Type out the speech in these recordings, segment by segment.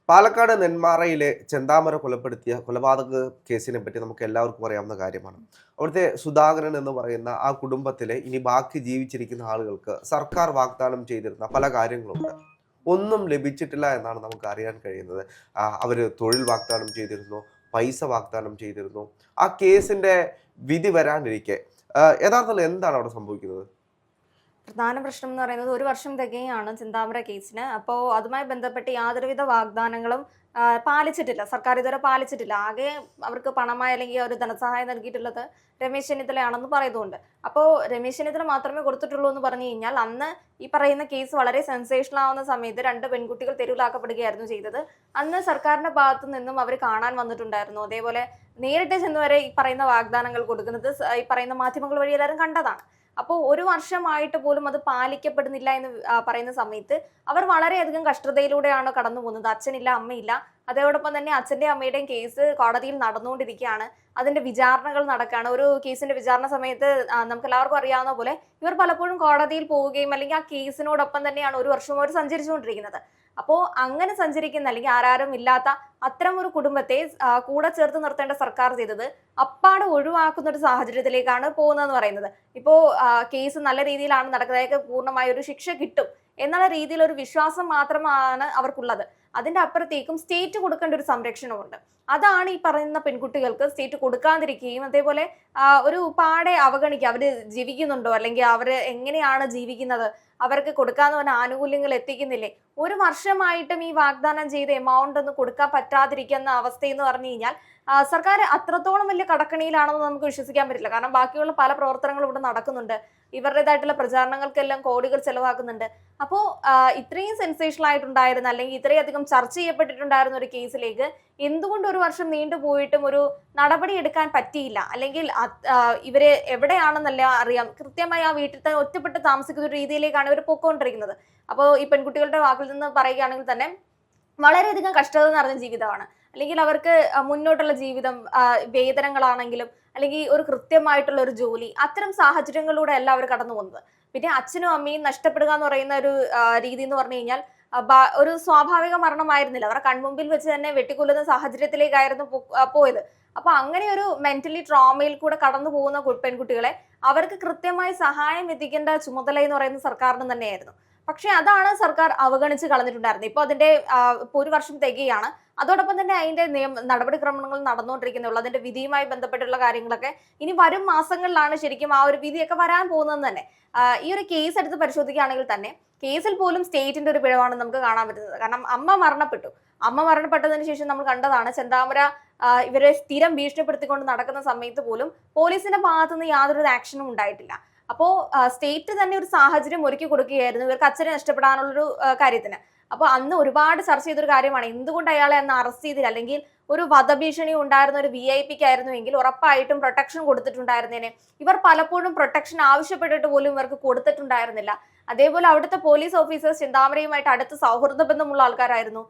പാലക്കാട് നെന്മാറയിലെ ചെന്താമര കൊലപ്പെടുത്തിയ കൊലപാതക കേസിനെ പറ്റി നമുക്ക് എല്ലാവർക്കും അറിയാവുന്ന കാര്യമാണ്. അവിടുത്തെ സുധാകരൻ എന്ന് പറയുന്ന ആ കുടുംബത്തിലെ ഇനി ബാക്കി ജീവിച്ചിരിക്കുന്ന ആളുകൾക്ക് സർക്കാർ വാഗ്ദാനം ചെയ്തിരുന്ന പല കാര്യങ്ങളുണ്ട്. ഒന്നും ലഭിച്ചിട്ടില്ല എന്നാണ് നമുക്ക് അറിയാൻ കഴിയുന്നത്. അവര് തൊഴിൽ വാഗ്ദാനം ചെയ്തിരുന്നു, പൈസ വാഗ്ദാനം ചെയ്തിരുന്നു. ആ കേസിന്റെ വിധി വരാനിരിക്കെ യഥാർത്ഥത്തിൽ എന്താണ് അവിടെ സംഭവിക്കുന്നത്? പ്രധാന പ്രശ്നം എന്ന് പറയുന്നത് 1 വർഷം തികയാണ് ചിന്താമര കേസിന്. അപ്പോൾ അതുമായി ബന്ധപ്പെട്ട് യാതൊരുവിധ വാഗ്ദാനങ്ങളും പാലിച്ചിട്ടില്ല. സർക്കാർ ഇതുവരെ പാലിച്ചിട്ടില്ല. ആകെ അവർക്ക് പണമായി അല്ലെങ്കിൽ ഒരു ധനസഹായം നൽകിയിട്ടുള്ളത് രമേശ് ചെന്നിത്തലയാണെന്ന് പറയുന്നുണ്ട്. അപ്പോൾ രമേശ് ചെന്നിത്തല മാത്രമേ കൊടുത്തിട്ടുള്ളൂ എന്ന് പറഞ്ഞു കഴിഞ്ഞാൽ അന്ന് ഈ പറയുന്ന കേസ് വളരെ സെൻസേഷണൽ ആവുന്ന സമയത്ത് 2 പെൺകുട്ടികൾ തെരുവിലാക്കപ്പെടുകയായിരുന്നു ചെയ്തത്. അന്ന് സർക്കാരിന്റെ ഭാഗത്തു നിന്നും അവർ കാണാൻ വന്നിട്ടുണ്ടായിരുന്നു. അതേപോലെ നേരിട്ട് ചെന്നുവരെ ഈ പറയുന്ന വാഗ്ദാനങ്ങൾ കൊടുക്കുന്നത് ഈ പറയുന്ന മാധ്യമങ്ങൾ വഴി എല്ലാവരും കണ്ടതാണ്. അപ്പോൾ 1 വർഷമായിട്ട് പോലും അത് പാലിക്കപ്പെടുന്നില്ല എന്ന് പറയുന്ന സമയത്ത് അവർ വളരെയധികം കഷ്ടതയിലൂടെയാണ് കടന്നു പോകുന്നത്. അച്ഛനില്ല, അമ്മയില്ല. അതോടൊപ്പം തന്നെ അച്ഛൻ്റെയും അമ്മയുടെയും കേസ് കോടതിയിൽ നടന്നുകൊണ്ടിരിക്കുകയാണ്. അതിന്റെ വിചാരണകൾ നടക്കുകയാണ്. ഒരു കേസിന്റെ വിചാരണ സമയത്ത് നമുക്ക് എല്ലാവർക്കും അറിയാവുന്ന പോലെ ഇവർ പലപ്പോഴും കോടതിയിൽ പോവുകയും അല്ലെങ്കിൽ ആ കേസിനോടൊപ്പം തന്നെയാണ് 1 വർഷം അവർ സഞ്ചരിച്ചുകൊണ്ടിരിക്കുന്നത്. അപ്പോൾ അങ്ങനെ സഞ്ചരിക്കുന്ന അല്ലെങ്കിൽ ആരാരും ഇല്ലാത്ത അത്തരം ഒരു കുടുംബത്തെ കൂടെ ചേർത്ത് നിർത്തേണ്ട സർക്കാർ ചെയ്തത് അപ്പാടെ ഒഴിവാക്കുന്ന ഒരു സാഹചര്യത്തിലേക്കാണ് പോകുന്നതെന്ന് പറയുന്നത്. ഇപ്പോൾ കേസ് നല്ല രീതിയിലാണ് നടക്കുന്നത്, അതായത് പൂർണ്ണമായ ഒരു ശിക്ഷ കിട്ടും എന്നുള്ള രീതിയിൽ ഒരു വിശ്വാസം മാത്രമാണ് അവർക്കുള്ളത്. അതിന്റെ അപ്പുറത്തേക്കും സ്റ്റേറ്റ് കൊടുക്കേണ്ട ഒരു സംരക്ഷണമുണ്ട്. അതാണ് ഈ പറയുന്ന പെൺകുട്ടികൾക്ക് സ്റ്റേറ്റ് കൊടുക്കാതിരിക്കുകയും അതേപോലെ ഒരു പാടെ അവഗണിക്കുക. അവര് ജീവിക്കുന്നുണ്ടോ അല്ലെങ്കിൽ അവര് എങ്ങനെയാണ് ജീവിക്കുന്നത്, അവർക്ക് കൊടുക്കാന്ന് പറഞ്ഞ ആനുകൂല്യങ്ങൾ എത്തിക്കുന്നില്ലേ? 1 വർഷമായിട്ടും ഈ വാഗ്ദാനം ചെയ്ത എമൗണ്ട് ഒന്നും കൊടുക്കാൻ പറ്റാതിരിക്കുന്ന അവസ്ഥയെന്ന് പറഞ്ഞു കഴിഞ്ഞാൽ സർക്കാർ അത്രത്തോളം വലിയ കടക്കണിയിലാണെന്ന് നമുക്ക് വിശ്വസിക്കാൻ പറ്റില്ല. കാരണം ബാക്കിയുള്ള പല പ്രവർത്തനങ്ങളും ഇവിടെ നടക്കുന്നുണ്ട്. ഇവരുടേതായിട്ടുള്ള പ്രചാരണങ്ങൾക്കെല്ലാം കോടികൾ ചെലവാക്കുന്നുണ്ട്. അപ്പോൾ ഇത്രയും സെൻസേഷണൽ ആയിട്ടുണ്ടായിരുന്ന അല്ലെങ്കിൽ ഇത്രയധികം ചർച്ച ചെയ്യപ്പെട്ടിട്ടുണ്ടായിരുന്ന ഒരു കേസിലേക്ക് എന്തുകൊണ്ട് 1 വർഷം നീണ്ടുപോയിട്ടും ഒരു നടപടി എടുക്കാൻ പറ്റിയില്ല? അല്ലെങ്കിൽ ഇവര് എവിടെയാണെന്നല്ല അറിയാം. കൃത്യമായി ആ വീട്ടിൽ തന്നെ ഒറ്റപ്പെട്ട് താമസിക്കുന്ന ഒരു രീതിയിലേക്കാണ് ഇവർ പൊക്കോണ്ടിരിക്കുന്നത്. അപ്പോൾ ഈ പെൺകുട്ടികളുടെ വാക്കിൽ നിന്ന് പറയുകയാണെങ്കിൽ തന്നെ വളരെയധികം കഷ്ടത നിറഞ്ഞ ജീവിതമാണ്. അല്ലെങ്കിൽ അവർക്ക് മുന്നോട്ടുള്ള ജീവിതം വേതനങ്ങളാണെങ്കിലും അല്ലെങ്കിൽ ഒരു കൃത്യമായിട്ടുള്ള ഒരു ജോലി, അത്തരം സാഹചര്യങ്ങളിലൂടെ അല്ല അവർ കടന്നു പോകുന്നത്. പിന്നെ അച്ഛനും അമ്മയും നഷ്ടപ്പെടുക എന്ന് പറയുന്ന ഒരു രീതി എന്ന് പറഞ്ഞു കഴിഞ്ഞാൽ ഒരു സ്വാഭാവിക മരണമായിരുന്നില്ല. അവരുടെ കൺമുമ്പിൽ വെച്ച് തന്നെ വെട്ടിക്കൊല്ലുന്ന സാഹചര്യത്തിലേക്കായിരുന്നു പോയത്. അപ്പൊ അങ്ങനെ ഒരു മെന്റലി ട്രോമയിൽ കൂടെ കടന്നു പോകുന്ന പെൺകുട്ടികളെ അവർക്ക് കൃത്യമായി സഹായം എത്തിക്കേണ്ട ചുമതല എന്ന് പറയുന്നത് സർക്കാരിന് തന്നെയായിരുന്നു. പക്ഷെ അതാണ് സർക്കാർ അവഗണിച്ച് കളഞ്ഞിട്ടുണ്ടായിരുന്നത്. ഇപ്പൊ അതിന്റെ ഇപ്പൊ 1 വർഷം തികയാണ്. അതോടൊപ്പം തന്നെ അതിന്റെ നടപടിക്രമങ്ങൾ നടന്നുകൊണ്ടിരിക്കുന്നുള്ളൂ. അതിന്റെ വിധിയുമായി ബന്ധപ്പെട്ടുള്ള കാര്യങ്ങളൊക്കെ ഇനി വരും മാസങ്ങളിലാണ് ശരിക്കും ആ ഒരു വിധിയൊക്കെ വരാൻ പോകുന്നത് തന്നെ. ഈ ഒരു കേസ് എടുത്ത് പരിശോധിക്കുകയാണെങ്കിൽ തന്നെ കേസിൽ പോലും സ്റ്റേറ്റിന്റെ ഒരു പിഴവാണ് നമുക്ക് കാണാൻ പറ്റുന്നത്. കാരണം അമ്മ മരണപ്പെട്ടതിന് ശേഷം നമ്മൾ കണ്ടതാണ് ചെന്താമര ഇവരെ സ്ഥിരം ഭീഷണിപ്പെടുത്തിക്കൊണ്ട് നടക്കുന്ന സമയത്ത് പോലും പോലീസിന്റെ ഭാഗത്തുനിന്ന് യാതൊരു ആക്ഷനും ഉണ്ടായിട്ടില്ല. അപ്പോ സ്റ്റേറ്റ് തന്നെ ഒരു സാഹചര്യം ഒരുക്കി കൊടുക്കുകയായിരുന്നു ഇവർക്ക് അച്ഛനെ നഷ്ടപ്പെടാനുള്ളൊരു കാര്യത്തിന്. അപ്പൊ അന്ന് ഒരുപാട് ചർച്ച ചെയ്തൊരു കാര്യമാണ് എന്തുകൊണ്ട് അയാളെ അന്ന് അറസ്റ്റ് ചെയ്തില്ല, അല്ലെങ്കിൽ ഒരു വധഭീഷണി ഉണ്ടായിരുന്ന ഒരു VIP ആയിരുന്നുവെങ്കിൽ ഉറപ്പായിട്ടും പ്രൊട്ടക്ഷൻ കൊടുത്തിട്ടുണ്ടായിരുന്നേനെ. ഇവർ പലപ്പോഴും പ്രൊട്ടക്ഷൻ ആവശ്യപ്പെട്ടിട്ട് പോലും ഇവർക്ക് കൊടുത്തിട്ടുണ്ടായിരുന്നില്ല. അതേപോലെ അവിടുത്തെ പോലീസ് ഓഫീസേഴ്സ് ചെന്താമരയുമായിട്ട് അടുത്ത സൗഹൃദ ബന്ധമുള്ള ആൾക്കാരായിരുന്നു.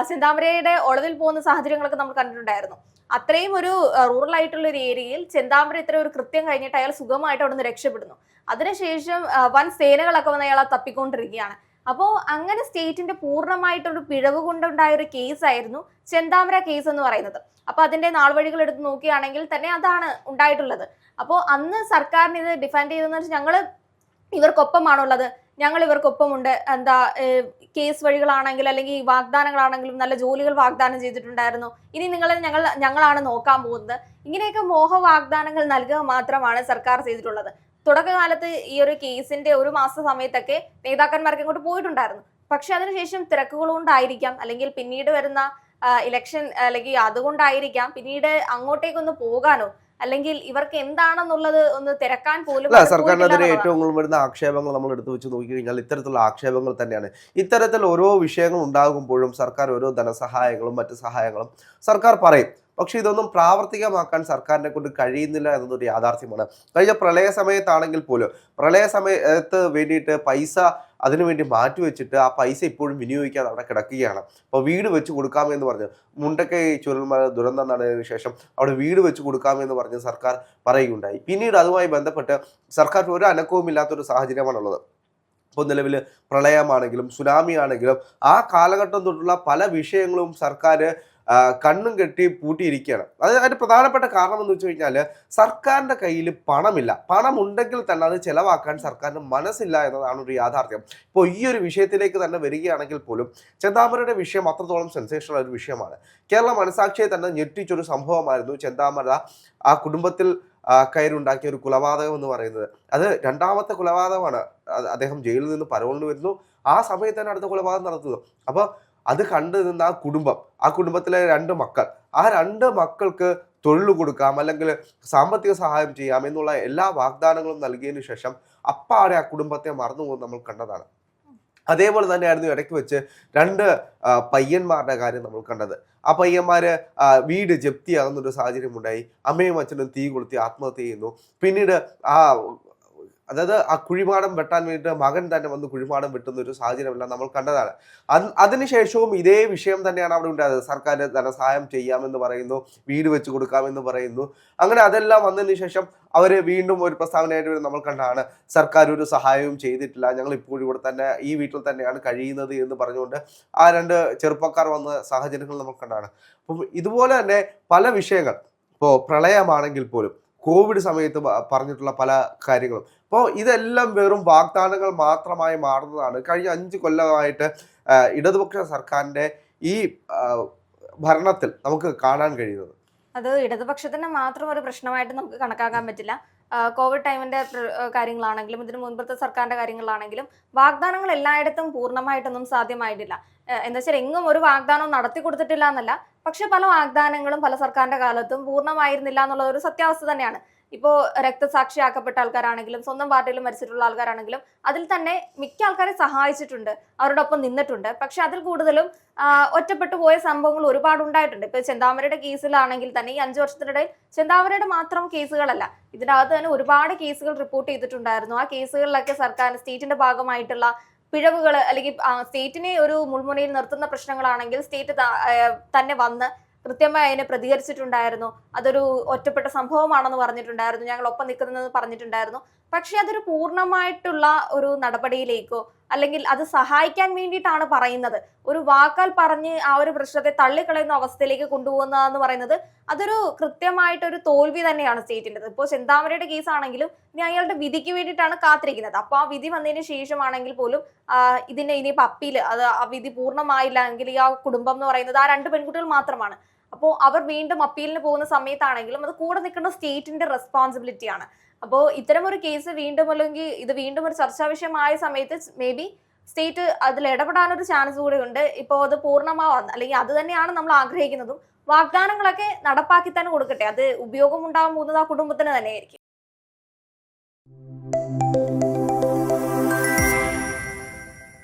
ചെന്താമരയുടെ ഒളിവിൽ പോകുന്ന സാഹചര്യങ്ങളൊക്കെ നമ്മൾ കണ്ടിട്ടുണ്ടായിരുന്നു. അത്രയും ഒരു റൂറൽ ആയിട്ടുള്ള ഒരു ഏരിയയിൽ ചെന്താമര ഇത്ര ഒരു കൃത്യം കഴിഞ്ഞിട്ട് അയാൾ സുഖമായിട്ട് അവിടെ നിന്ന് രക്ഷപ്പെടുന്നു. അതിനുശേഷം വൻ സേനകളൊക്കെ വന്ന് അയാളെ തപ്പിക്കൊണ്ടിരിക്കുകയാണ്. അപ്പോൾ അങ്ങനെ സ്റ്റേറ്റിന്റെ പൂർണ്ണമായിട്ടൊരു പിഴവ് കൊണ്ടുണ്ടായ ഒരു കേസായിരുന്നു ചെന്താമര കേസ് എന്ന് പറയുന്നത്. അപ്പൊ അതിന്റെ നാൾവഴികൾ എടുത്ത് നോക്കുകയാണെങ്കിൽ തന്നെ അതാണ് ഉണ്ടായിട്ടുള്ളത്. അപ്പോൾ അന്ന് സർക്കാരിന് ഇത് ഡിഫെൻഡ് ചെയ്തെന്ന് വെച്ചാൽ ഞങ്ങള് ഇവർക്കൊപ്പമാണുള്ളത്, ഞങ്ങൾ ഇവർക്കൊപ്പമുണ്ട്, കേസ് വഴികളാണെങ്കിൽ അല്ലെങ്കിൽ വാഗ്ദാനങ്ങളാണെങ്കിലും നല്ല ജോലികൾ വാഗ്ദാനം ചെയ്തിട്ടുണ്ടായിരുന്നു, ഇനി ഞങ്ങളാണ് നോക്കാൻ പോകുന്നത്. ഇങ്ങനെയൊക്കെ മോഹ വാഗ്ദാനങ്ങൾ നൽകുക മാത്രമാണ് സർക്കാർ ചെയ്തിട്ടുള്ളത്. തുടക്കകാലത്ത് ഈ ഒരു കേസിന്റെ 1 മാസ സമയത്തൊക്കെ നേതാക്കന്മാർക്ക് ഇങ്ങോട്ട് പോയിട്ടുണ്ടായിരുന്നു. പക്ഷെ അതിനുശേഷം തിരക്കുകൾ കൊണ്ടായിരിക്കാം, അല്ലെങ്കിൽ പിന്നീട് വരുന്ന ഇലക്ഷൻ അല്ലെങ്കിൽ അതുകൊണ്ടായിരിക്കാം പിന്നീട് അങ്ങോട്ടേക്കൊന്ന് പോകാനോ അല്ലെങ്കിൽ ഇവർക്ക് എന്താണെന്നുള്ളത് ഒന്ന് തിരക്കാൻ പോലും സർക്കാരിനെതിരെ ഏറ്റവും കൂടുതൽ വരുന്ന ആക്ഷേപങ്ങൾ നമ്മൾ എടുത്തു വെച്ച് നോക്കി കഴിഞ്ഞാൽ ഇത്തരത്തിലുള്ള ആക്ഷേപങ്ങൾ തന്നെയാണ്. ഇത്തരത്തിൽ ഓരോ വിഷയങ്ങൾ ഉണ്ടാകുമ്പോഴും സർക്കാർ ഓരോ ധനസഹായങ്ങളും മറ്റു സഹായങ്ങളും സർക്കാർ പറയും. പക്ഷെ ഇതൊന്നും പ്രാവർത്തികമാക്കാൻ സർക്കാരിനെ കൊണ്ട് കഴിയുന്നില്ല എന്നതൊരു യാഥാർത്ഥ്യമാണ്. കഴിഞ്ഞ പ്രളയ സമയത്താണെങ്കിൽ പോലും പ്രളയ സമയത്ത് വേണ്ടിയിട്ട് പൈസ അതിനുവേണ്ടി മാറ്റിവെച്ചിട്ട് ആ പൈസ ഇപ്പോഴും വിനിയോഗിക്കാതെ അവിടെ കിടക്കുകയാണ്. അപ്പോൾ വീട് വെച്ച് കൊടുക്കാമെന്ന് പറഞ്ഞു, മുണ്ടക്കൈ ചുരൽമല ദുരന്തം നടന്നതിന് ശേഷം അവിടെ വീട് വെച്ച് കൊടുക്കാമെന്ന് പറഞ്ഞ് സർക്കാർ പറയുകയുണ്ടായി. പിന്നീട് അതുമായി ബന്ധപ്പെട്ട് സർക്കാർ ഒരു അനക്കവും ഇല്ലാത്തൊരു സാഹചര്യമാണുള്ളത്. ഇപ്പോൾ നിലവിൽ പ്രളയമാണെങ്കിലും സുനാമി ആണെങ്കിലും ആ കാലഘട്ടം തൊട്ടുള്ള പല വിഷയങ്ങളും സർക്കാർ കണ്ണും കെട്ടി പൂട്ടിയിരിക്കുകയാണ്. അതിന് പ്രധാനപ്പെട്ട കാരണം എന്ന് വെച്ച് കഴിഞ്ഞാൽ സർക്കാരിൻ്റെ കയ്യിൽ പണമില്ല. പണം ഉണ്ടെങ്കിൽ തന്നെ അത് ചെലവാക്കാൻ സർക്കാരിന് മനസ്സില്ല എന്നതാണ് ഒരു യാഥാർത്ഥ്യം. ഇപ്പോൾ ഈ ഒരു വിഷയത്തിലേക്ക് തന്നെ വരികയാണെങ്കിൽ പോലും ചെന്താമരയുടെ വിഷയം അത്രത്തോളം സെൻസേഷണൽ ഒരു വിഷയമാണ്. കേരള മനസാക്ഷിയെ തന്നെ ഞെട്ടിച്ചൊരു സംഭവമായിരുന്നു ചെന്താമര ആ കുടുംബത്തിൽ കയറുണ്ടാക്കിയ ഒരു കൊലപാതകം എന്ന് പറയുന്നത്. അത് രണ്ടാമത്തെ കൊലപാതകമാണ്. അദ്ദേഹം ജയിലിൽ നിന്ന് പരോളിന് വരുന്നു, ആ സമയത്ത് തന്നെ അടുത്ത കൊലപാതകം നടത്തുന്നു. അപ്പോൾ അത് കണ്ടു നിന്ന ആ കുടുംബത്തിലെ 2 മക്കൾ, ആ 2 മക്കൾക്ക് തൊഴിൽ കൊടുക്കാം അല്ലെങ്കിൽ സാമ്പത്തിക സഹായം ചെയ്യാം എന്നുള്ള എല്ലാ വാഗ്ദാനങ്ങളും നൽകിയതിനു ശേഷം അപ്പാടെ ആ കുടുംബത്തെ മറന്നുപോകുന്നത് നമ്മൾ കണ്ടതാണ്. അതേപോലെ തന്നെയായിരുന്നു ഇടയ്ക്ക് വെച്ച് 2 പയ്യന്മാരുടെ കാര്യം നമ്മൾ കണ്ടത്. ആ പയ്യന്മാര് വീട് ജപ്തിയാകുന്നൊരു സാഹചര്യം ഉണ്ടായി. അമ്മയും അച്ഛനും തീ കൊളുത്തി ആത്മഹത്യ ചെയ്യുന്നു. പിന്നീട് അതായത് ആ കുഴിമാടം വെട്ടാൻ വേണ്ടിയിട്ട് മകൻ തന്നെ വന്ന് കുഴിമാടം വെട്ടുന്ന ഒരു സാഹചര്യമെല്ലാം നമ്മൾ കണ്ടതാണ്. അതിനുശേഷവും ഇതേ വിഷയം തന്നെയാണ് അവിടെ ഉണ്ടായത്. സർക്കാർ ധനസഹായം ചെയ്യാമെന്ന് പറയുന്നു, വീട് വെച്ച് കൊടുക്കാമെന്ന് പറയുന്നു. അങ്ങനെ അതെല്ലാം വന്നതിന് ശേഷം അവർ വീണ്ടും ഒരു പ്രസ്താവനയായിട്ട് നമ്മൾ കണ്ടതാണ്, സർക്കാർ ഒരു സഹായവും ചെയ്തിട്ടില്ല, ഞങ്ങൾ ഇപ്പോഴും ഇവിടെ തന്നെ ഈ വീട്ടിൽ തന്നെയാണ് കഴിയുന്നത് എന്ന് പറഞ്ഞുകൊണ്ട് ആ 2 ചെറുപ്പക്കാർ വന്ന സാഹചര്യങ്ങൾ നമ്മൾ കണ്ടതാണ്. അപ്പം ഇതുപോലെ തന്നെ പല വിഷയങ്ങൾ, ഇപ്പോൾ പ്രളയമാണെങ്കിൽ പോലും കോവിഡ് സമയത്ത് പറഞ്ഞിട്ടുള്ള പല കാര്യങ്ങളും, അപ്പോൾ ഇതെല്ലാം വെറും വാഗ്ദാനങ്ങൾ മാത്രമായി മാറുന്നതാണ് കഴിഞ്ഞ 5 കൊല്ലമായിട്ട് ഇടതുപക്ഷ സർക്കാരിൻ്റെ ഈ ഭരണത്തിൽ നമുക്ക് കാണാൻ കഴിയുന്നത്. അത് ഇടതുപക്ഷത്തിന്റെ മാത്രം ഒരു പ്രശ്നമായിട്ട് നമുക്ക് കണക്കാക്കാൻ പറ്റില്ല. കോവിഡ് ടൈമിന്റെ കാര്യങ്ങളാണെങ്കിലും ഇതിനു മുൻപത്തെ സർക്കാരിന്റെ കാര്യങ്ങളാണെങ്കിലും വാഗ്ദാനങ്ങൾ എല്ലായിടത്തും പൂർണ്ണമായിട്ടൊന്നും സാധ്യമായിട്ടില്ല. എന്താ വെച്ചാൽ എങ്ങും ഒരു വാഗ്ദാനവും നടത്തി കൊടുത്തിട്ടില്ല എന്നല്ല, പക്ഷെ പല വാഗ്ദാനങ്ങളും പല സർക്കാരിന്റെ കാലത്തും പൂർണ്ണമായിരുന്നില്ല എന്നുള്ള ഒരു സത്യാവസ്ഥ തന്നെയാണ്. ഇപ്പോൾ രക്തസാക്ഷിയാക്കപ്പെട്ട ആൾക്കാരാണെങ്കിലും സ്വന്തം പാർട്ടിയിൽ മരിച്ചിട്ടുള്ള ആൾക്കാരാണെങ്കിലും അതിൽ തന്നെ മിക്ക ആൾക്കാരെ സഹായിച്ചിട്ടുണ്ട്, അവരോടൊപ്പം നിന്നിട്ടുണ്ട്. പക്ഷെ അതിൽ കൂടുതലും ഒറ്റപ്പെട്ടു പോയ സംഭവങ്ങൾ ഒരുപാട് ഉണ്ടായിട്ടുണ്ട്. ഇപ്പൊ ചെന്താമരയുടെ കേസിലാണെങ്കിൽ തന്നെ ഈ 5 വർഷത്തിനിടയിൽ ചെന്താമരയുടെ മാത്രം കേസുകളല്ല, ഇതിനകത്ത് തന്നെ ഒരുപാട് കേസുകൾ റിപ്പോർട്ട് ചെയ്തിട്ടുണ്ടായിരുന്നു. ആ കേസുകളിലൊക്കെ സർക്കാർ സ്റ്റേറ്റിന്റെ ഭാഗമായിട്ടുള്ള പിഴവുകൾ അല്ലെങ്കിൽ സ്റ്റേറ്റിനെ ഒരു മുൾമുനയിൽ നിർത്തുന്ന പ്രശ്നങ്ങളാണെങ്കിൽ സ്റ്റേറ്റ് തന്നെ വന്ന് കൃത്യമായി അതിനെ പ്രതികരിച്ചിട്ടുണ്ടായിരുന്നു. അതൊരു ഒറ്റപ്പെട്ട സംഭവമാണെന്ന് പറഞ്ഞിട്ടുണ്ടായിരുന്നു, ഞങ്ങൾ ഒപ്പം നിൽക്കുന്നതെന്ന് പറഞ്ഞിട്ടുണ്ടായിരുന്നു. പക്ഷെ അതൊരു പൂർണ്ണമായിട്ടുള്ള ഒരു നടപടിയിലേക്കോ അല്ലെങ്കിൽ അത് സഹായിക്കാൻ വേണ്ടിയിട്ടാണ് പറയുന്നത്, ഒരു വാക്കാൽ പറഞ്ഞ് ആ ഒരു പ്രശ്നത്തെ തള്ളിക്കളയുന്ന അവസ്ഥയിലേക്ക് കൊണ്ടുപോകുന്നതെന്ന് പറയുന്നത് അതൊരു കൃത്യമായിട്ടൊരു തോൽവി തന്നെയാണ് സ്റ്റേറ്റിൻ്റെത്. ഇപ്പോൾ ചെന്താമരയുടെ കേസാണെങ്കിലും ഇനി അയാളുടെ വിധിക്ക് വേണ്ടിയിട്ടാണ് കാത്തിരിക്കുന്നത്. അപ്പോൾ ആ വിധി വന്നതിന് ശേഷമാണെങ്കിൽ പോലും ഇതിന്റെ ഇനിയിപ്പോൾ അപ്പീല് അത് ആ വിധി പൂർണ്ണമായില്ല എങ്കിൽ ഈ ആ കുടുംബം എന്ന് പറയുന്നത് ആ 2 പെൺകുട്ടികൾ മാത്രമാണ്. അപ്പോൾ അവർ വീണ്ടും അപ്പീലിന് പോകുന്ന സമയത്താണെങ്കിലും അത് കൂടെ നിൽക്കുന്ന സ്റ്റേറ്റിന്റെ റെസ്പോൺസിബിലിറ്റിയാണ്. അപ്പോൾ ഇത്തരം ഒരു കേസ് വീണ്ടും അല്ലെങ്കിൽ ഇത് വീണ്ടും ഒരു ചർച്ചാ വിഷയമായ സമയത്ത് മേ ബി സ്റ്റേറ്റ് അതിൽ ഇടപെടാനൊരു ചാൻസ് കൂടെ ഉണ്ട്. ഇപ്പോൾ അത് പൂർണ്ണമാവാൻ അല്ലെങ്കിൽ അത് തന്നെയാണ് നമ്മൾ ആഗ്രഹിക്കുന്നതും. വാഗ്ദാനങ്ങളൊക്കെ നടപ്പാക്കി തന്നെ കൊടുക്കട്ടെ, അത് ഉപയോഗം ഉണ്ടാകാൻ പോകുന്നത് ആ കുടുംബത്തിന് തന്നെയായിരിക്കും.